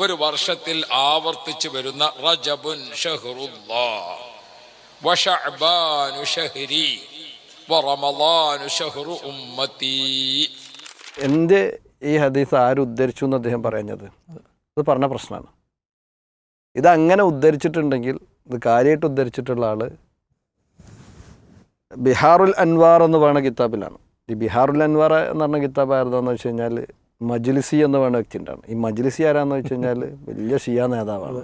ഒരു വർഷത്തിൽ ആവർത്തിച്ചു വരുന്ന റജബുൻ ഷഹ്റുല്ലാഹ് വശഅബാനു ഷഹ്രി വറമളാനു ഷഹ്റു ഉമ്മത്തി. എൻ്റെ ഈ ഹദീസ് ആര് ഉദ്ധരിച്ചു എന്ന് അദ്ദേഹം പറഞ്ഞത് ഇത് പറഞ്ഞ പ്രശ്നമാണ്. ഇതങ്ങനെ ഉദ്ധരിച്ചിട്ടുണ്ടെങ്കിൽ ഇത് കാര്യമായിട്ട് ഉദ്ധരിച്ചിട്ടുള്ള ആൾ ബിഹാറുൽ അൻവാർ എന്ന് പറയുന്ന കിതാബിലാണ്. ഈ ബിഹാറുൽ അൻവാർ എന്ന് പറഞ്ഞ കിതാബ് ആയിരുന്നെന്ന് വെച്ച് കഴിഞ്ഞാൽ മജ്ലിസി എന്ന് പറയുന്ന വ്യക്തിൻ്റെയാണ്. ഈ മജ്ലിസി ആരാന്ന് വെച്ച് കഴിഞ്ഞാൽ വലിയ ഷിയ നേതാവാണ്.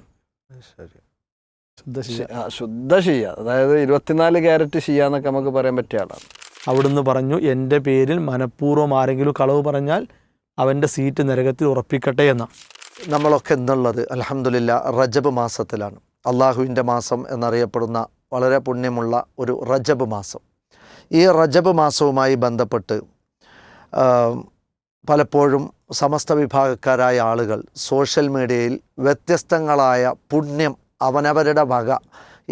ശുദ്ധ ഷിയ, അതായത് 24 ക്യാരറ്റ് ഷിയ എന്നൊക്കെ നമുക്ക് പറയാൻ പറ്റിയ ആളാണ്. അവിടുന്ന് പറഞ്ഞു, എൻ്റെ പേരിൽ മനഃപൂർവ്വം ആരെങ്കിലും കളവ് പറഞ്ഞാൽ അവൻ്റെ സീറ്റ് നരകത്തിൽ ഉറപ്പിക്കട്ടെ എന്ന. നമ്മളൊക്കെ എന്നുള്ളത് അൽഹംദുലില്ലാ റജബ് മാസത്തിലാണ്. അള്ളാഹുവിൻ്റെ മാസം എന്നറിയപ്പെടുന്ന വളരെ പുണ്യമുള്ള ഒരു റജബ് മാസം. ഈ റജബ് മാസവുമായി ബന്ധപ്പെട്ട് പലപ്പോഴും സമസ്ത വിഭാഗക്കാരായ ആളുകൾ സോഷ്യൽ മീഡിയയിൽ വ്യത്യസ്തങ്ങളായ പുണ്യം അവനവരുടെ വക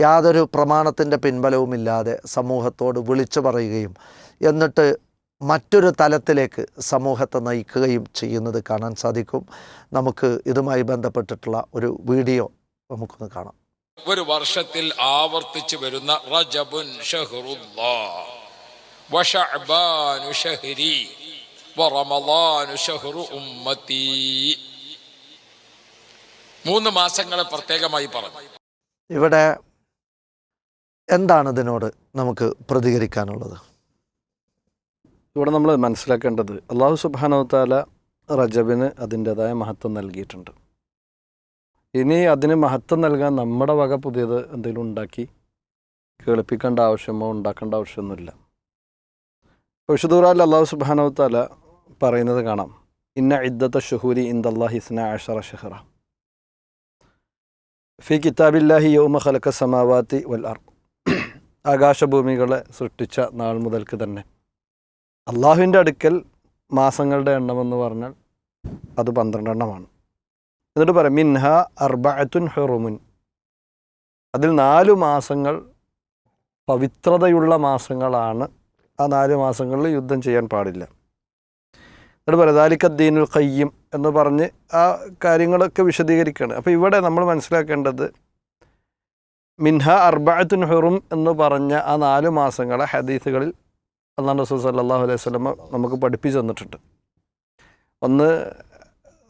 യാതൊരു പ്രമാണത്തിൻ്റെ പിൻബലവുമില്ലാതെ സമൂഹത്തോട് വിളിച്ചു പറയുകയും എന്നിട്ട് മറ്റൊരു തലത്തിലേക്ക് സമൂഹത്തെ നയിക്കുകയും ചെയ്യുന്നത് കാണാൻ സാധിക്കും. നമുക്ക് ഇതുമായി ബന്ധപ്പെട്ടിട്ടുള്ള ഒരു വീഡിയോ നമുക്കൊന്ന് കാണാം. ഒരു വർഷത്തിൽ ആവർത്തിച്ചു വരുന്ന റജബുൻ ഷഹ്റുല്ലാഹ് വശഅബാനു ഷഹ്രി വറമളാനു ഷഹ്റു ഉമ്മത്തി. 3 മാസങ്ങളെ പ്രത്യേകമായി പറഞ്ഞു. ഇവിടെ എന്താണ് ഇതിനോട് നമുക്ക് പ്രതികരിക്കാനുള്ളത്? ഇവിടെ നമ്മൾ മനസ്സിലാക്കേണ്ടത് അല്ലാഹു സുബ്ഹാനഹു വ തആല റജബിന് അതിൻ്റെതായ മഹത്വം നൽകിയിട്ടുണ്ട്. ഇനി അതിന് മഹത്വം നൽകാൻ നമ്മുടെ വക പുതിയത് എന്തെങ്കിലും ഉണ്ടാക്കി കേൾപ്പിക്കേണ്ട ആവശ്യമോ ഉണ്ടാക്കേണ്ട ആവശ്യമൊന്നുമില്ല. വിശുദ്ധ ഖുർആനിൽ അല്ലാഹു സുബ്ഹാനഹു വ തആല പറയുന്നത് കാണാം, ഇന്ന ഇദ്ദത ശുഹൂരി ഇൻദല്ലാഹി 12 ശഹ്റ ഫി കിതാബില്ലാഹി യൗമ ഖലഖ സമാവാതി വൽ അർദ്. ആകാശഭൂമികളെ സൃഷ്ടിച്ച നാൾ മുതൽക്ക് തന്നെ അള്ളാഹുവിൻ്റെ അടുക്കൽ മാസങ്ങളുടെ എണ്ണമെന്ന് പറഞ്ഞാൽ അത് 12 എണ്ണമാണ്. എന്നിട്ട് പറയാം മിൻഹ അർബഅത്തുൻ ഹുറുമുൻ, അതിൽ 4 മാസങ്ങൾ പവിത്രതയുള്ള മാസങ്ങളാണ്. ആ 4 മാസങ്ങളിൽ യുദ്ധം ചെയ്യാൻ പാടില്ല. എന്നിട്ട് പറയാം ദാലിക ദീനുൽ ഖയ്യിം എന്ന് പറഞ്ഞ് ആ കാര്യങ്ങളൊക്കെ വിശദീകരിക്കുകയാണ്. അപ്പോൾ ഇവിടെ നമ്മൾ മനസ്സിലാക്കേണ്ടത് മിൻഹ അർബഅത്തുൻ ഹുറും എന്ന് പറഞ്ഞ ആ 4 മാസങ്ങളെ ഹദീസുകളിൽ അല്ലാഹു റസൂൽ സല്ലല്ലാഹു അലൈഹി വസല്ലം നമുക്ക് പഠിപ്പിച്ചു തന്നിട്ടുണ്ട്. ഒന്ന്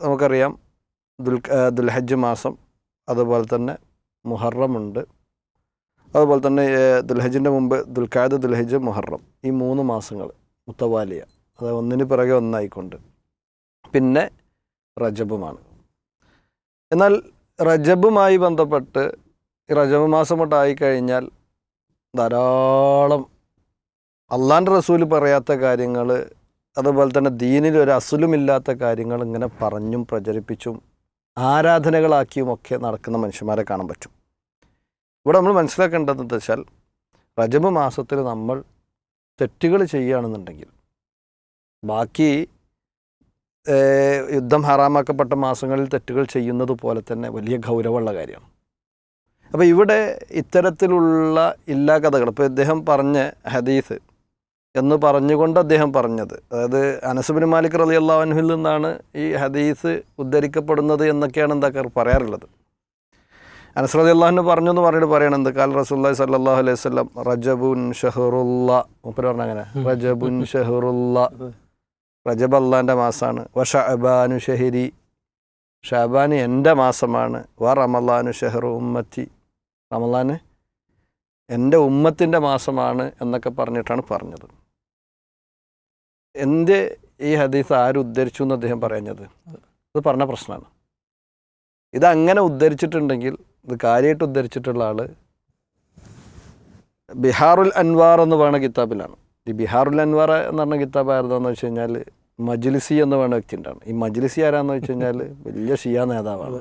നമുക്കറിയാം ദുൽഹജ്ജ് മാസം, അതുപോലെ തന്നെ മുഹറമുണ്ട്, അതുപോലെ തന്നെ ദുൽഹജ്ജിൻ്റെ മുമ്പ് ദുൽഖഅദ, ദുൽഹജ്ജ്, മുഹറം, ഈ 3 മാസങ്ങൾ മുത്തവാലിയ, അത് ഒന്നിന് പിറകെ ഒന്നായിക്കൊണ്ട്, പിന്നെ റജബുമാണ്. എന്നാൽ റജബുമായി ബന്ധപ്പെട്ട് റജബ് മാസം തൊട്ടായിക്കഴിഞ്ഞാൽ ധാരാളം അള്ളാൻ്റെ റസൂല് പറയാത്ത കാര്യങ്ങൾ, അതുപോലെ തന്നെ ദീനിൽ ഒരു അസുലുമില്ലാത്ത കാര്യങ്ങൾ ഇങ്ങനെ പറഞ്ഞും പ്രചരിപ്പിച്ചും ആരാധനകളാക്കിയും ഒക്കെ നടക്കുന്ന മനുഷ്യന്മാരെ കാണാൻ പറ്റും. ഇവിടെ നമ്മൾ മനസ്സിലാക്കേണ്ടതെന്ന് വെച്ചാൽ റജബ് മാസത്തിൽ നമ്മൾ തെറ്റുകൾ ചെയ്യുകയാണെന്നുണ്ടെങ്കിൽ ബാക്കി യുദ്ധം ഹറാമാക്കപ്പെട്ട മാസങ്ങളിൽ തെറ്റുകൾ ചെയ്യുന്നത് പോലെ തന്നെ വലിയ ഗൗരവമുള്ള കാര്യമാണ്. അപ്പോൾ ഇവിടെ ഇത്തരത്തിലുള്ള ഇല്ലാ കഥകൾ, ഇപ്പോൾ ഇദ്ദേഹം പറഞ്ഞ ഹദീസ് എന്ന് പറഞ്ഞുകൊണ്ട് അദ്ദേഹം പറഞ്ഞത്, അതായത് അനസ് ബിൻ മാലിക് റളിയല്ലാഹു അൻഹുവിൽ നിന്നാണ് ഈ ഹദീസ് ഉദ്ധരിക്കപ്പെടുന്നത് എന്നൊക്കെയാണ് എന്താ പറയാറുള്ളത്. അനസ് റളിയല്ലാഹു അൻഹു പറഞ്ഞു എന്ന് പറഞ്ഞിട്ട് പറയണത് ഖാല റസൂലുള്ളാഹി സ്വല്ലല്ലാഹു അലൈഹി വസല്ലം റജബുൻ ഷഹ്റുല്ലാഹ്, മൂപ്പര് പറഞ്ഞ അങ്ങനെ റജബുൻ ഷഹ്റുല്ലാഹ്, റജബ് അള്ളാൻ്റെ മാസമാണ്. വശഅബാനു ഷഹ്രി, ഷഅബാൻ എൻ്റെ മാസമാണ്. റമളാനു ഷഹ്റു ഉമ്മത്തി, റമളാൻ എൻ്റെ ഉമ്മത്തിൻ്റെ മാസമാണ് എന്നൊക്കെ പറഞ്ഞിട്ടാണ് പറഞ്ഞത്. എൻ്റെ ഈ ഹദീസ് ആര് ഉദ്ധരിച്ചു എന്ന് അദ്ദേഹം പറഞ്ഞത് ഇത് പറഞ്ഞ പ്രശ്നമാണ്. ഇതങ്ങനെ ഉദ്ധരിച്ചിട്ടുണ്ടെങ്കിൽ ഇത് കാര്യമായിട്ട് ഉദ്ധരിച്ചിട്ടുള്ള ആൾ ബിഹാറുൽ അൻവാർ എന്ന് പറയുന്ന കിതാബിലാണ്. ഈ ബിഹാറുൽ അൻവാർ എന്ന് പറഞ്ഞ കിതാബ് ആയിരുന്നെന്ന് വെച്ച് കഴിഞ്ഞാൽ മജ്ലിസി എന്ന് പറയുന്ന വ്യക്തിൻ്റെയാണ്. ഈ മജ്ലിസി ആരാന്ന് വെച്ച് കഴിഞ്ഞാൽ വലിയ ഷിയ നേതാവാണ്.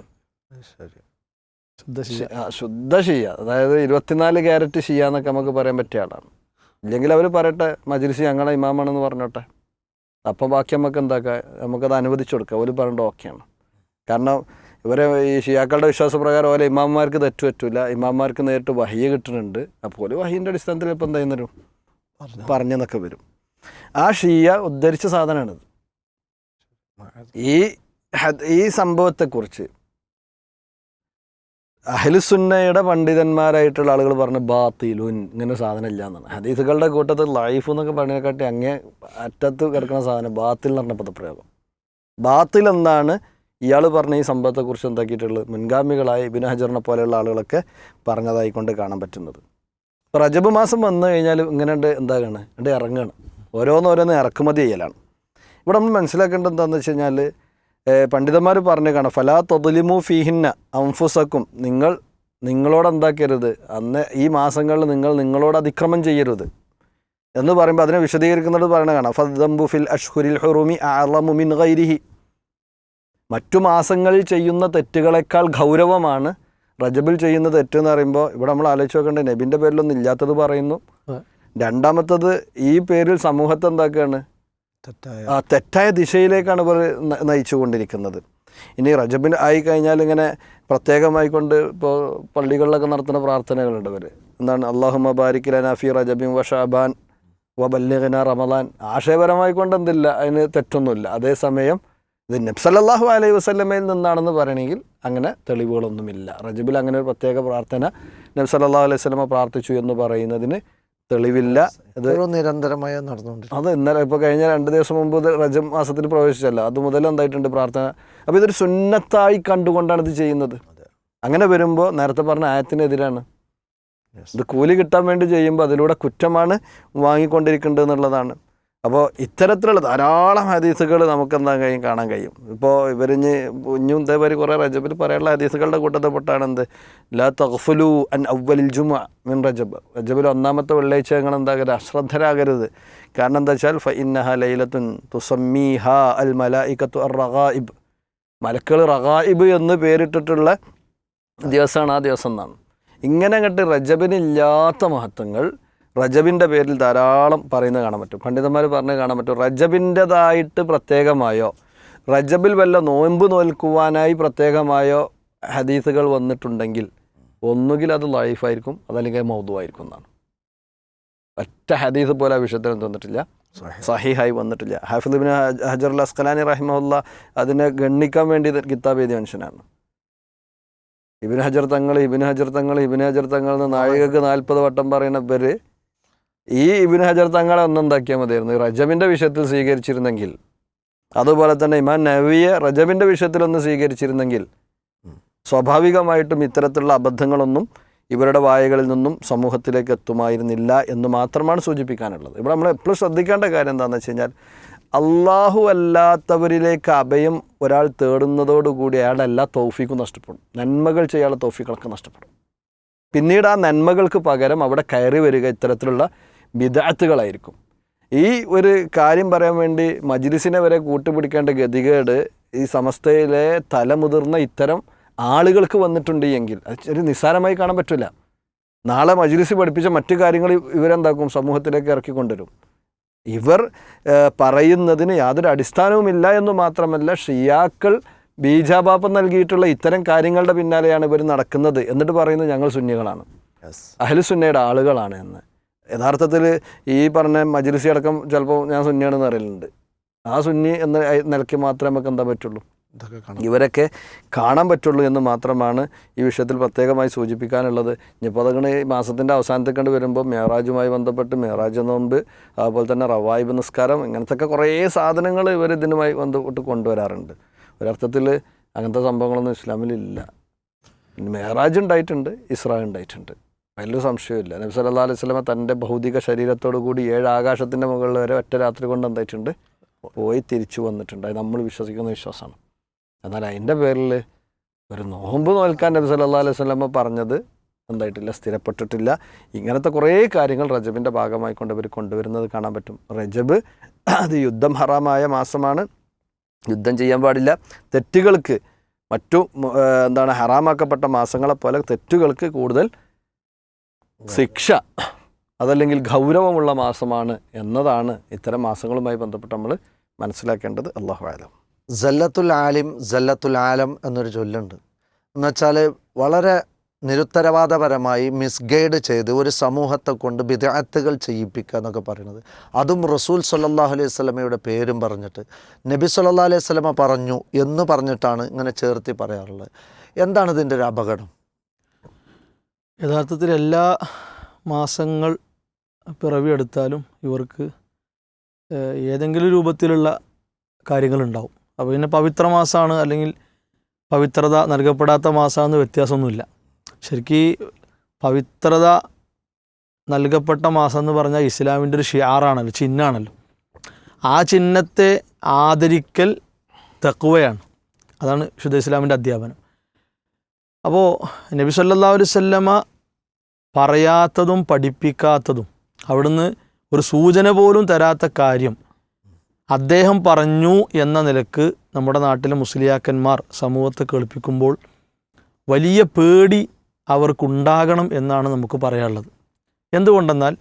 ശുദ്ധ ഷിയ, അതായത് 24 ക്യാരറ്റ് ഷിയ എന്നൊക്കെ നമുക്ക് പറയാൻ പറ്റിയ ആളാണ്. ഇല്ലെങ്കിൽ അവർ പറയട്ടെ മജ്ലിസി ഞങ്ങളെ ഇമാമാണെന്ന് പറഞ്ഞോട്ടെ, അപ്പോൾ ബാക്കി നമുക്ക് എന്താക്കാം, നമുക്കത് അനുവദിച്ചു കൊടുക്കാം. അവർ പറയേണ്ട ഓക്കെയാണ്. കാരണം ഇവരെ ഈ ഷിയാക്കളുടെ വിശ്വാസപ്രകാരം ഓരോ ഇമാമാർക്ക് തെറ്റു പറ്റില്ല, ഇമാമാർക്ക് നേരിട്ട് വഹിയ കിട്ടുന്നുണ്ട്. അപ്പോൾ വഹീൻ്റെ അടിസ്ഥാനത്തിൽ ഇപ്പോൾ എന്താ ചെയ്യുന്നവരും പറഞ്ഞെന്നൊക്കെ വരും. ആ ഷിയ ഉദ്ധരിച്ച സാധനമാണിത്. ഈ സംഭവത്തെക്കുറിച്ച് അഹ്ലുസുന്നയുടെ പണ്ഡിതന്മാരായിട്ടുള്ള ആളുകൾ പറഞ്ഞ് ബാത്തിലുൻ ഇങ്ങനെ സാധനം ഇല്ല എന്നാണ്. ഹദീസുകളുടെ കൂട്ടത്തിൽ ലൈഫ് എന്നൊക്കെ പറഞ്ഞതിനെക്കാട്ടി അങ്ങേ അറ്റത്ത് കിടക്കുന്ന സാധനം ബാത്തിൽ എന്ന് പറഞ്ഞ പദപ്രയോഗം. ബാത്തിൽ എന്നാണ് ഇയാൾ പറഞ്ഞ ഈ സംഭവത്തെക്കുറിച്ച് എന്താക്കിയിട്ടുള്ളത് മുൻഗാമികളായ ഇബ്നു ഹജറിനെ പോലെയുള്ള ആളുകളൊക്കെ പറഞ്ഞതായിക്കൊണ്ട് കാണാൻ പറ്റുന്നത്. ഇപ്പോൾ റജബ് മാസം വന്നു കഴിഞ്ഞാൽ ഇങ്ങനെ എന്താകാണ് ഇറങ്ങുകയാണ്, ഓരോന്നോരോന്ന് ഇറക്കുമതി ചെയ്യലാണ്. ഇവിടെ നമ്മൾ മനസ്സിലാക്കേണ്ടത് എന്താണെന്ന് വെച്ച് കഴിഞ്ഞാൽ പണ്ഡിതന്മാർ പറഞ്ഞു കാണാം, ഫലാ തദ്ലിമു ഫീഹിന്ന അംഫുസക്കും, നിങ്ങളോട് എന്താക്കരുത്, അന്ന് ഈ മാസങ്ങളിൽ നിങ്ങളോട് അതിക്രമം ചെയ്യരുത് എന്ന് പറയുമ്പോൾ അതിനെ വിശദീകരിക്കുന്നത് പറയണ കാണാം. ഫദ്ദംബു ഫിൽ അഷ്ഹുരിൽ ഹുറുമി അഅ്ളമു മിൻ ഗൈരിഹി, മറ്റു മാസങ്ങളിൽ ചെയ്യുന്ന തെറ്റുകളെക്കാൾ ഗൗരവമാണ് റജബിൽ ചെയ്യുന്ന തെറ്റെന്ന് പറയുമ്പോൾ ഇവിടെ നമ്മൾ ആലോചിച്ച് നോക്കേണ്ടത് നബിൻ്റെ പേരിലൊന്നും ഇല്ലാത്തത് പറയുന്നു. രണ്ടാമത്തത് ഈ പേരിൽ സമൂഹത്തെ എന്താക്കുകയാണ്, തെറ്റായ ദിശയിലേക്കാണ് ഇവർ നയിച്ചു കൊണ്ടിരിക്കുന്നത്. ഇനി റജബിന് ആയി കഴിഞ്ഞാൽ ഇങ്ങനെ പ്രത്യേകമായിക്കൊണ്ട് ഇപ്പോൾ പള്ളികളിലൊക്കെ നടത്തുന്ന പ്രാർത്ഥനകളുണ്ട്. ഇവർ എന്താണ്, അല്ലാഹുമ്മ ബാരിക് ലനാ ഫീ റജബിൻ വ ശഅബാൻ വ ബല്ലിഗ്നാ റമളാൻ. ആശയപരമായി കൊണ്ട് എന്തില്ല, അതിന് തെറ്റൊന്നുമില്ല. അതേസമയം ഇത് നബി സല്ലല്ലാഹു അലൈഹി വസല്ലമയിൽ നിന്നാണെന്ന് പറയണമെങ്കിൽ അങ്ങനെ തെളിവുകളൊന്നുമില്ല. റജബിൽ അങ്ങനെ ഒരു പ്രത്യേക പ്രാർത്ഥന നബി സല്ലല്ലാഹു അലൈഹി വസല്ലമ പ്രാർത്ഥിച്ചു എന്ന് പറയുന്നതിന് തെളിവില്ല. ഇത് നിരന്തരമായി നടന്നുകൊണ്ട് അത് ഇന്നലെ ഇപ്പോൾ കഴിഞ്ഞ 2 ദിവസം മുമ്പ് റജബ് മാസത്തിൽ പ്രവേശിച്ചല്ലോ, അത് മുതൽ എന്തായിട്ടുണ്ട് പ്രാർത്ഥന. അപ്പോൾ ഇതൊരു സുന്നത്തായി കണ്ടുകൊണ്ടാണ് ഇത് ചെയ്യുന്നത്. അങ്ങനെ വരുമ്പോൾ നേരത്തെ പറഞ്ഞ ആയത്തിനെതിരാണ്. ഇത് കൂലി കിട്ടാൻ വേണ്ടി ചെയ്യുമ്പോൾ അതിലൂടെ കുറ്റമാണ് വാങ്ങിക്കൊണ്ടിരിക്കേണ്ടത് എന്നുള്ളതാണ്. അപ്പോൾ ഇത്തരത്തിലുള്ള ധാരാളം ഹദീസുകൾ നമുക്ക് എന്താ കാണാൻ കഴിയും. ഇപ്പോൾ ഇവരിഞ്ഞ് കുഞ്ഞും ഇതേപോലെ കുറേ റജബിൽ പറയാനുള്ള ഹദീസുകളുടെ കൂട്ടത്തിൽപ്പെട്ടാണ് എന്ത്, ലാ തഗ്ഫുലു അൻ അവ്വലിൽ ജുമുഅ മിൻ റജബ്, റജബിൽ 1-ാമത്തെ വെള്ളിയാഴ്ച നിങ്ങൾ എന്താകരുത്, അശ്രദ്ധരാകരുത്. കാരണം എന്താ വെച്ചാൽ ഫഇന്നഹ ലൈലത്തുൻ തുസമ്മീഹ അൽ മലായികത്തു അർ റഗായിബ്, മലക്കൾ റഗായിബ് എന്ന് പേരിട്ടിട്ടുള്ള ദിവസമാണ് ആ ദിവസം എന്നാണ്. ഇങ്ങനെ അങ്ങോട്ട് റജബിനില്ലാത്ത മഹത്വങ്ങൾ റജബിൻ്റെ പേരിൽ ധാരാളം പറയുന്നത് കാണാൻ പറ്റും. പണ്ഡിതന്മാർ പറഞ്ഞ് കാണാൻ പറ്റും. റജബിൻ്റെതായിട്ട് പ്രത്യേകമായോ റജബിൽ വല്ല നോമ്പ് നോൽക്കുവാനായി പ്രത്യേകമായോ ഹദീസുകൾ വന്നിട്ടുണ്ടെങ്കിൽ ഒന്നുകിൽ അത് ലൈഫായിരിക്കും, അതല്ലെങ്കിൽ മൗദൂആയിരിക്കും എന്നാണ്. ഒറ്റ ഹദീസ് പോലെ ആ വിഷയത്തിൽ തന്നിട്ടില്ല, സഹീഹായി വന്നിട്ടില്ല. ഹാഫിദ് ഇബ്നു ഹജർ അൽ അസ്ഖലാനി റഹിമഹുല്ലാ അതിനെ ഗണ്ണിക്കാൻ വേണ്ടി കിതാബ് എഴുതിയ മനുഷ്യനാണ്. ഇബ്നു ഹജർ തങ്ങൾ എന്ന് നാഴികക്ക് 40 വട്ടം പറയുന്ന ഇവർ ഈ ഇബ്നു ഹജർ തങ്ങളെ ഒന്നെന്താക്കിയാൽ മതിയായിരുന്നു റജബിൻ്റെ വിഷയത്തിൽ സ്വീകരിച്ചിരുന്നെങ്കിൽ. അതുപോലെ തന്നെ ഇമാം നവവിയെ റജബിൻ്റെ വിഷയത്തിലൊന്ന് സ്വീകരിച്ചിരുന്നെങ്കിൽ സ്വാഭാവികമായിട്ടും ഇത്തരത്തിലുള്ള അബദ്ധങ്ങളൊന്നും ഇവരുടെ വായകളിൽ നിന്നും സമൂഹത്തിലേക്ക് എത്തുമായിരുന്നില്ല എന്ന് മാത്രമാണ് സൂചിപ്പിക്കാനുള്ളത്. ഇവിടെ നമ്മൾ എപ്പോഴും ശ്രദ്ധിക്കേണ്ട കാര്യം എന്താണെന്ന് വെച്ച് കഴിഞ്ഞാൽ, അള്ളാഹു അല്ലാത്തവരിലേക്ക് അഭയം ഒരാൾ തേടുന്നതോടുകൂടി അയാളുടെ എല്ലാ തൗഫീക്കും നഷ്ടപ്പെടും. നന്മകൾ ചെയ്യാനുള്ള തൗഫീഖുകളൊക്കെ നഷ്ടപ്പെടും. പിന്നീട് ആ നന്മകൾക്ക് പകരം അവിടെ കയറി വരിക ഇത്തരത്തിലുള്ള ബിദ്അത്തുകളായിരിക്കും. ഈ ഒരു കാര്യം പറയാൻ വേണ്ടി മജ്ലിസിനെ വരെ കൂട്ടുപിടിക്കേണ്ട ഗതികേട് ഈ സമസ്തയിലെ തലമുതിർന്ന ഇത്തരം ആളുകൾക്ക് വന്നിട്ടുണ്ട് എങ്കിൽ അത് ഒരു നിസ്സാരമായി കാണാൻ പറ്റില്ല. നാളെ മജ്ലിസ് പഠിപ്പിച്ച മറ്റു കാര്യങ്ങൾ ഇവരെന്താക്കും, സമൂഹത്തിലേക്ക് ഇറക്കിക്കൊണ്ടുവരും. ഇവർ പറയുന്നതിന് യാതൊരു അടിസ്ഥാനവുമില്ല എന്ന് മാത്രമല്ല, ഷിയാക്കൾ ബീജാപാപം നൽകിയിട്ടുള്ള ഇത്തരം കാര്യങ്ങളുടെ പിന്നാലെയാണ് ഇവർ നടക്കുന്നത്. എന്നിട്ട് പറയുന്നത് ഞങ്ങൾ സുന്നികളാണ്, അഹ്ലുസുന്നയുടെ ആളുകളാണ് എന്ന്. യഥാർത്ഥത്തിൽ ഈ പറഞ്ഞ മജ്ലിസി അടക്കം ചിലപ്പോൾ ഞാൻ സുന്നിയാണെന്ന് അറിയലുണ്ട്. ആ സുന്നി എന്ന നിലയ്ക്ക് മാത്രമേ നമുക്ക് എന്താ പറ്റുള്ളൂ, ഇവരൊക്കെ കാണാൻ പറ്റുള്ളൂ എന്ന് മാത്രമാണ് ഈ വിഷയത്തിൽ പ്രത്യേകമായി സൂചിപ്പിക്കാനുള്ളത്. ഇനിയിപ്പോൾ അതങ്ങനെ ഈ മാസത്തിൻ്റെ അവസാനത്തിൽ കണ്ട് വരുമ്പോൾ മേറാജുമായി ബന്ധപ്പെട്ട് മേറാജ് നോമ്പ്, അതുപോലെ തന്നെ റവായിബ് നിസ്കാരം, ഇങ്ങനത്തെ കുറേ സാധനങ്ങൾ ഇവർ ഇതിനുമായി ബന്ധപ്പെട്ട് കൊണ്ടുവരാറുണ്ട്. ഒരർത്ഥത്തിൽ അങ്ങനത്തെ സംഭവങ്ങളൊന്നും ഇസ്ലാമിലില്ല. മേറാജ് ഉണ്ടായിട്ടുണ്ട്, ഇസ്രാ ഉണ്ടായിട്ടുണ്ട്, വലിയൊരു സംശയമില്ല. നബി സല്ലല്ലാഹു അലൈഹി വസല്ലമ തൻ്റെ ഭൗതിക ശരീരത്തോടു കൂടി 7 ആകാശത്തിൻ്റെ മുകളിൽ വരെ ഒറ്റ രാത്രി കൊണ്ട് എന്തായിട്ടുണ്ട്, പോയി തിരിച്ചു വന്നിട്ടുണ്ട്. അത് നമ്മൾ വിശ്വസിക്കുന്ന വിശ്വാസമാണ്. എന്നാൽ അതിൻ്റെ പേരിൽ ഒരു നോമ്പ് നോൽക്കാൻ നബി സല്ലല്ലാഹു അലൈഹി വസല്ലമ പറഞ്ഞത് എന്തായിട്ടില്ല, സ്ഥിരപ്പെട്ടിട്ടില്ല. ഇങ്ങനത്തെ കുറേ കാര്യങ്ങൾ റജബിൻ്റെ ഭാഗമായി കൊണ്ട് ഇവർ കൊണ്ടുവരുന്നത് കാണാൻ പറ്റും. റജബ് അത് യുദ്ധം ഹറാമായ മാസമാണ്, യുദ്ധം ചെയ്യാൻ പാടില്ല. തെറ്റുകൾക്ക് മറ്റു ഹറാമാക്കപ്പെട്ട മാസങ്ങളെപ്പോലെ തെറ്റുകൾക്ക് കൂടുതൽ ശിക്ഷ അതല്ലെങ്കിൽ ഗൗരവമുള്ള മാസമാണ് എന്നതാണ് ഇത്തരം മാസങ്ങളുമായി ബന്ധപ്പെട്ട് നമ്മൾ മനസ്സിലാക്കേണ്ടത്. അല്ലാഹു അഅലം. സല്ലത്തുൽ ആലിം സല്ലത്തുൽ ആലം എന്നൊരു ചൊല്ലുണ്ട്. എന്നുവെച്ചാൽ വളരെ നിരുത്തരവാദപരമായി മിസ്ഗൈഡ് ചെയ്ത് ഒരു സമൂഹത്തെ കൊണ്ട് ബിദ്അത്തുകൾ ചെയ്യിപ്പിക്കുക എന്നൊക്കെ പറയുന്നത്, അതും റസൂൽ സല്ലല്ലാഹു അലൈഹി വസല്ലമയുടെ പേരും പറഞ്ഞിട്ട് നബി സല്ലല്ലാഹു അലൈഹി വസല്ലമ പറഞ്ഞു എന്ന് പറഞ്ഞിട്ടാണ് ഇങ്ങനെ ചേർത്തി പറയാറുള്ളത്. എന്താണ് ഇതിൻ്റെ ഒരു അപകടം? യഥാർത്ഥത്തിൽ എല്ലാ മാസങ്ങൾ പിറവിയെടുത്താലും ഇവർക്ക് ഏതെങ്കിലും രൂപത്തിലുള്ള കാര്യങ്ങളുണ്ടാവും. അപ്പോൾ പിന്നെ പവിത്ര മാസമാണ് അല്ലെങ്കിൽ പവിത്രത നൽകപ്പെടാത്ത മാസമാണെന്ന് വ്യത്യാസമൊന്നുമില്ല. ശരിക്കും പവിത്രത നൽകപ്പെട്ട മാസം എന്ന് പറഞ്ഞാൽ ഇസ്ലാമിൻ്റെ ഒരു ഷിയാറാണല്ലോ, ചിഹ്നമാണല്ലോ. ആ ചിഹ്നത്തെ ആദരിക്കൽ തഖ്വയാണ്. അതാണ് ശുദ്ധ ഇസ്ലാമിൻ്റെ അധ്യാപനം. അപ്പോൾ നബി സല്ലല്ലാഹു അലൈഹി വസല്ലമ പറയാത്തതും പഠിപ്പിക്കാത്തതും അവിടുന്ന് ഒരു സൂചന പോലും തരാത്ത കാര്യം അദ്ദേഹം പറഞ്ഞു എന്ന നിലക്ക് നമ്മുടെ നാട്ടിലെ മുസ്ലിയാക്കന്മാർ സമൂഹത്തെ കേൾപ്പിക്കുമ്പോൾ വലിയ പേടി അവർക്കുണ്ടാകണം എന്നാണ് നമുക്ക് പറയാനുള്ളത്. എന്തുകൊണ്ടെന്നാൽ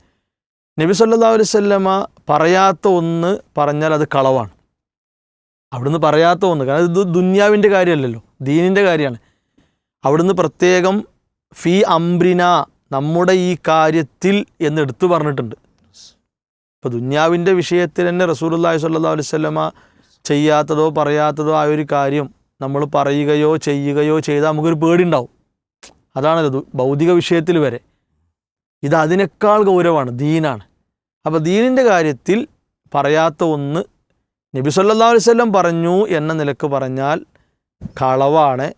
നബി സല്ലല്ലാഹു അലൈഹി വസല്ലമ പറയാത്ത ഒന്ന് പറഞ്ഞാൽ അത് കളവാണ്. അവിടുന്ന് പറയാത്ത ഒന്ന്, കാരണം ഇത് ദുന്യാവിൻ്റെ കാര്യമല്ലല്ലോ, ദീനിൻ്റെ കാര്യമാണ്. അവിടുന്ന് പ്രത്യേകം ഫീ അംബ്രിന, നമ്മുടെ ഈ കാര്യത്തിൽ എന്ന് എടുത്തു പറഞ്ഞിട്ടുണ്ട്. ഇപ്പോൾ ദുന്യാവിൻ്റെ വിഷയത്തിൽ തന്നെ റസൂലുള്ളാഹി സ്വല്ലല്ലാഹു അലൈഹി വസല്ലമ ചെയ്യാത്തതോ പറയാത്തതോ ആയ ഒരു കാര്യം നമ്മൾ പറയുകയോ ചെയ്യുകയോ ചെയ്താൽ നമുക്കൊരു പേടിയുണ്ടാവും. അതാണത് ഭൗതിക വിഷയത്തിൽ വരെ. ഇത് അതിനേക്കാൾ ഗൗരവമാണ്, ദീനാണ്. അപ്പോൾ ദീനിൻ്റെ കാര്യത്തിൽ പറയാത്ത ഒന്ന് നബി സല്ലല്ലാഹു അലൈഹി വസല്ലം പറഞ്ഞു എന്ന നിലക്ക് പറഞ്ഞാൽ കളവാണ്.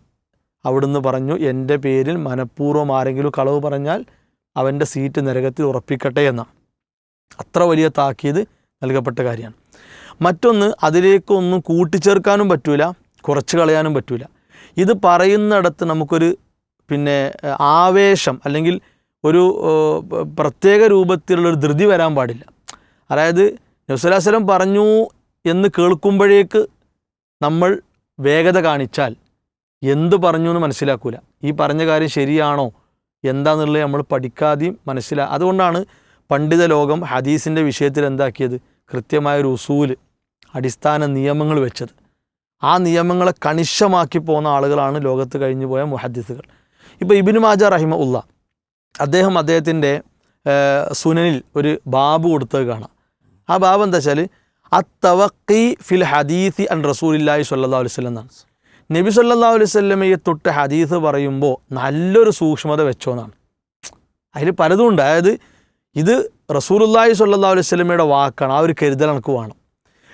അവിടുന്ന് പറഞ്ഞു, എൻ്റെ പേരിൽ മനഃപൂർവ്വം ആരെങ്കിലും കളവ് പറഞ്ഞാൽ അവൻ്റെ സീറ്റ് നരകത്തിൽ ഉറപ്പിക്കട്ടെ എന്നാണ്. അത്ര വലിയ താക്കീത് നൽകപ്പെട്ട കാര്യമാണ്. മറ്റൊന്ന്, അതിലേക്കൊന്നും കൂട്ടിച്ചേർക്കാനും പറ്റൂല, കുറച്ച് കളയാനും പറ്റൂല. ഇത് പറയുന്നിടത്ത് നമുക്കൊരു ആവേശം അല്ലെങ്കിൽ ഒരു പ്രത്യേക രൂപത്തിലുള്ളൊരു ധൃതി വരാൻ പാടില്ല. അതായത് നബി സല്ലല്ലാഹു അലൈഹി വസല്ലം പറഞ്ഞു എന്ന് കേൾക്കുമ്പോഴേക്ക് നമ്മൾ വേഗത കാണിച്ചാൽ എന്ത് പറഞ്ഞു എന്ന് മനസ്സിലാക്കൂല. ഈ പറഞ്ഞ കാര്യം ശരിയാണോ എന്താണെന്നുള്ളത് നമ്മൾ പഠിക്കാതെയും അതുകൊണ്ടാണ് പണ്ഡിത ലോകം ഹദീസിൻ്റെ വിഷയത്തിൽ എന്താക്കിയത്, കൃത്യമായൊരു ഉസൂല്, അടിസ്ഥാന നിയമങ്ങൾ വെച്ചത്. ആ നിയമങ്ങളെ കണിശമാക്കി പോകുന്ന ആളുകളാണ് ലോകത്ത് കഴിഞ്ഞു പോയ മുഹദ്ദിസുകൾ. ഇപ്പോൾ ഇബ്നു മാജ റഹിമഹുല്ലാ അദ്ദേഹത്തിൻ്റെ സുനനിൽ ഒരു ബാബ് കൊടുത്തത് കാണാം. ആ ബാബ് എന്താ വെച്ചാൽ അത്തവഖി ഫിൽ ഹദീസി അൻ റസൂലില്ലാഹി സ്വല്ലല്ലാഹു അലൈഹി വസല്ലം എന്നാണ്. നബി സല്ലല്ലാഹു അലൈഹി വസല്ലമയെ തൊട്ട് ഹദീസ് പറയുമ്പോൾ നല്ലൊരു സൂക്ഷ്മത വെച്ചോന്നാണ്. അതിൽ പലതും ഉണ്ട്. അതായത് ഇത് റസൂലുള്ളാഹി സ്വല്ലല്ലാഹു അലൈഹി വസല്ലമയുടെ വാക്കാണ്, ആ ഒരു കരുതൽ എനിക്ക് വേണം.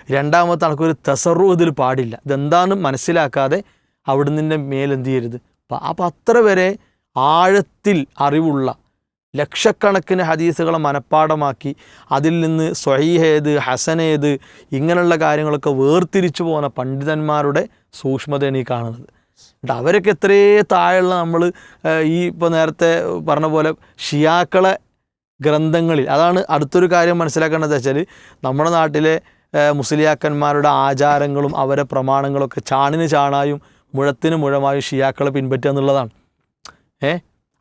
രണ്ടാമത്തെ എനിക്കൊരു തസറു ഇതിൽ പാടില്ല, ഇതെന്താണെന്ന് മനസ്സിലാക്കാതെ അവിടുന്ന് മേലെന്ത് ചെയ്യരുത്. അപ്പം അത്ര വരെ ആഴത്തിൽ അറിവുള്ള ലക്ഷക്കണക്കിന് ഹദീസുകളെ മനഃപ്പാടമാക്കി അതിൽ നിന്ന് സ്വഹീഹേത് ഹസനേത് ഇങ്ങനെയുള്ള കാര്യങ്ങളൊക്കെ വേർതിരിച്ചു പോകുന്ന പണ്ഡിതന്മാരുടെ സൂക്ഷ്മതയാണ് ഈ കാണുന്നത്. എന്നിട്ട് അവരൊക്കെ എത്രയേ താഴെയുള്ള നമ്മൾ ഈ ഇപ്പോൾ നേരത്തെ പറഞ്ഞ പോലെ ഷിയാക്കളെ ഗ്രന്ഥങ്ങളിൽ, അതാണ് അടുത്തൊരു കാര്യം മനസ്സിലാക്കേണ്ടത് വെച്ചാൽ നമ്മുടെ നാട്ടിലെ മുസ്ലിയാക്കന്മാരുടെ ആചാരങ്ങളും അവരെ പ്രമാണങ്ങളൊക്കെ ചാണിന് ചാണായും മുഴത്തിന് മുഴമായും ഷിയാക്കളെ പിൻപറ്റുക എന്നുള്ളതാണ്.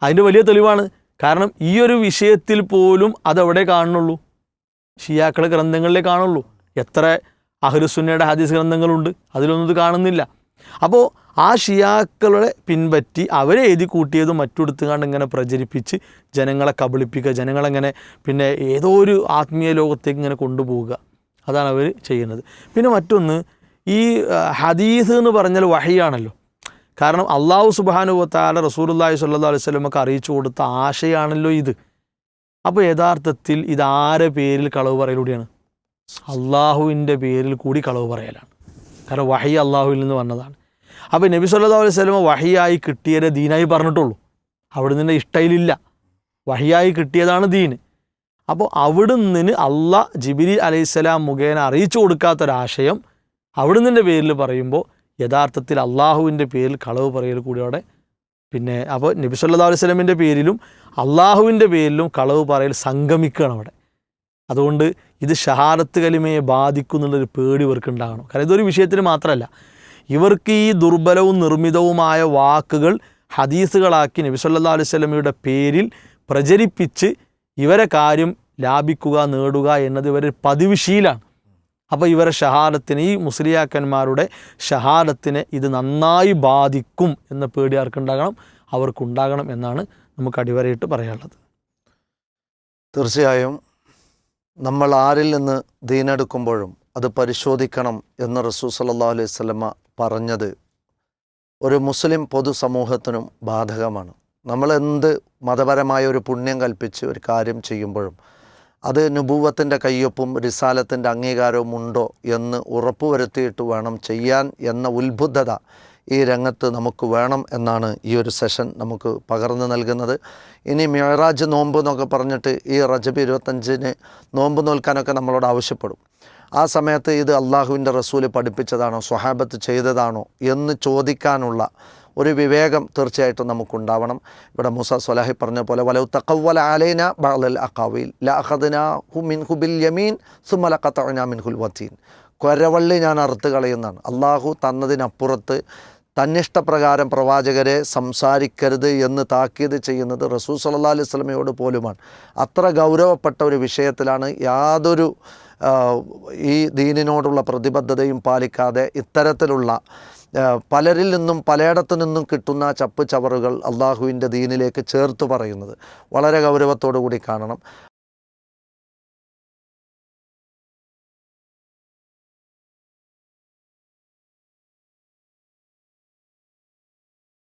അതിൻ്റെ വലിയ തെളിവാണ്. കാരണം ഈ ഒരു വിഷയത്തിൽ പോലും അതെവിടെ കാണുന്നുള്ളൂ, ഷിയാക്കളെ ഗ്രന്ഥങ്ങളിലേ കാണുള്ളൂ. എത്ര അഹ്ലുസുന്നയുടെ ഹദീസ് ഗ്രന്ഥങ്ങളുണ്ട്, അതിലൊന്നും ഇത് കാണുന്നില്ല. അപ്പോൾ ആ ഷിയാക്കളെ പിൻപറ്റി അവരെ എഴുതി കൂട്ടിയതും മറ്റെടുത്തുകൊണ്ട് ഇങ്ങനെ പ്രചരിപ്പിച്ച് ജനങ്ങളെ കബളിപ്പിക്കുക, ജനങ്ങളെങ്ങനെ ഏതോ ഒരു ആത്മീയ ലോകത്തേക്ക് ഇങ്ങനെ കൊണ്ടുപോവുക, അതാണ് അവർ ചെയ്യുന്നത്. പിന്നെ മറ്റൊന്ന്, ഈ ഹദീസ് എന്ന് പറഞ്ഞാൽ വഹിയാണല്ലോ. കാരണം അള്ളാഹു സുബ്ഹാനഹു വ തആല റസൂലുള്ളാഹി സ്വല്ലല്ലാഹു അലൈഹി വസല്ലമക്ക് അറിയിച്ചു കൊടുത്ത ആശയാണല്ലോ ഇത്. അപ്പോൾ യഥാർത്ഥത്തിൽ ഇത് ആരെ പേരിൽ കളവ് പറയലൂടെയാണ്? അള്ളാഹുവിൻ്റെ പേരിൽ കൂടി കളവ് പറയലാണ്. കാരണം വഹി അള്ളാഹുവിൽ നിന്ന് വന്നതാണ്. അപ്പോൾ നബി സല്ലല്ലാഹു അലൈഹി വസല്ലമ വഹിയായി കിട്ടിയതേ ദീനായി പറഞ്ഞിട്ടുള്ളൂ. അവിടുന്ന് ഇഷ്ടയിലില്ല, വഹിയായി കിട്ടിയതാണ് ദീന്. അപ്പോൾ അവിടുന്ന് അള്ളാഹ് ജിബ്രീൽ അലൈഹിസ്സലാം മുഖേന അറിയിച്ചു കൊടുക്കാത്തൊരാശയം അവിടുന്ന് പേരിൽ പറയുമ്പോൾ യഥാർത്ഥത്തിൽ അള്ളാഹുവിൻ്റെ പേരിൽ കളവ് പറയൽ കൂടി അവിടെ അപ്പോൾ നബി സല്ലല്ലാഹു അലൈഹി വസല്ലമിൻ്റെ പേരിലും അള്ളാഹുവിൻ്റെ പേരിലും കളവ് പറയൽ സംഗമിക്കുകയാണ് അവിടെ. അതുകൊണ്ട് ഇത് ഷഹാദത്ത് കലിമയെ ബാധിക്കുന്നുള്ളൊരു പേടി ഇവർക്ക് ഉണ്ടാകണം. കാരണം ഇതൊരു വിഷയത്തിന് മാത്രമല്ല, ഇവർക്ക് ഈ ദുർബലവും നിർമ്മിതവുമായ വാക്കുകൾ ഹദീസുകളാക്കി നബി സല്ലല്ലാഹു അലൈഹി വസല്ലമയുടെ പേരിൽ പ്രചരിപ്പിച്ച് ഇവരെ കാര്യം ലാഭിക്കുക, നേടുക എന്നത് ഇവരുടെ പതിവ് ശീലാണ്. അപ്പോൾ ഇവരെ ഷഹാദത്തിനെ, ഈ മുസ്ലിയാക്കന്മാരുടെ ഷഹാദത്തിനെ ഇത് നന്നായി ബാധിക്കും എന്ന പേടി ആർക്കുണ്ടാകണം? അവർക്കുണ്ടാകണം എന്നാണ് നമുക്ക് അടിവരയിട്ട് പറയാനുള്ളത്. തീർച്ചയായും നമ്മൾ ആരിൽ നിന്ന് ദീനെടുക്കുമ്പോഴും അത് പരിശോധിക്കണം എന്ന് റസൂൽ സല്ലല്ലാഹു അലൈഹി വസല്ലമ പറഞ്ഞത് ഒരു മുസ്ലിം പൊതുസമൂഹത്തിനും ബാധകമാണ്. നമ്മൾ എന്ത് മതപരമായ ഒരു പുണ്യം കൽപ്പിച്ച് ഒരു കാര്യം ചെയ്യുമ്പോഴും അത് നുബൂവത്തിൻ്റെ കയ്യൊപ്പും റിസാലത്തിൻ്റെ അംഗീകാരവും ഉണ്ടോ എന്ന് ഉറപ്പുവരുത്തിയിട്ട് വേണം ചെയ്യാൻ എന്ന ഉത്ബുദ്ധത ഈ രംഗത്ത് നമുക്ക് വേണം എന്നാണ് ഈ ഒരു സെഷൻ നമുക്ക് പകർന്നു നൽകുന്നത്. ഇനി മിഅ്റാജ് നോമ്പ് എന്നൊക്കെ പറഞ്ഞിട്ട് ഈ റജബ് 25-ന് നോമ്പ് നോൽക്കാനൊക്കെ നമ്മളോട് ആവശ്യപ്പെടും. ആ സമയത്ത് ഇത് അള്ളാഹുവിൻ്റെ റസൂല് പഠിപ്പിച്ചതാണോ, സ്വഹാബത്ത് ചെയ്തതാണോ എന്ന് ചോദിക്കാനുള്ള ഒരു വിവേകം തീർച്ചയായിട്ടും നമുക്കുണ്ടാവണം. ഇവിടെ മൂസ സ്വലാഹി പറഞ്ഞ പോലെ വലൗ തഖവ്വല അലൈന ബഅ്ദൽ അഖാവീൽ ലഅഖദ്നാഹു മിൻഹു ബിൽ യമീൻ സുമ്മ ലഖതഅനാ മിൻഹുൽ വതീൻ. കൊരവള്ളി ഞാൻ അറുത്ത് കളയുന്നതാണ്. അള്ളാഹു തന്നതിനപ്പുറത്ത് തന്നിഷ്ടപ്രകാരം പ്രവാചകരെ സംസാരിക്കരുത് എന്ന് താക്കീത് ചെയ്യുന്നത് റസൂൽ സല്ലല്ലാഹു അലൈഹി വസല്ലമയോട് പോലുമാണ്. അത്ര ഗൗരവപ്പെട്ട ഒരു വിഷയത്തിലാണ് യാതൊരു ഈ ദീനിനോടുള്ള പ്രതിബദ്ധതയും പാലിക്കാതെ ഇത്തരത്തിലുള്ള പലരിൽ നിന്നും പലയിടത്തു നിന്നും കിട്ടുന്ന ചപ്പ് ചവറുകൾ അള്ളാഹുവിൻ്റെ ദീനിലേക്ക് ചേർത്ത് പറയുന്നത് വളരെ ഗൗരവത്തോടു കൂടി കാണണം.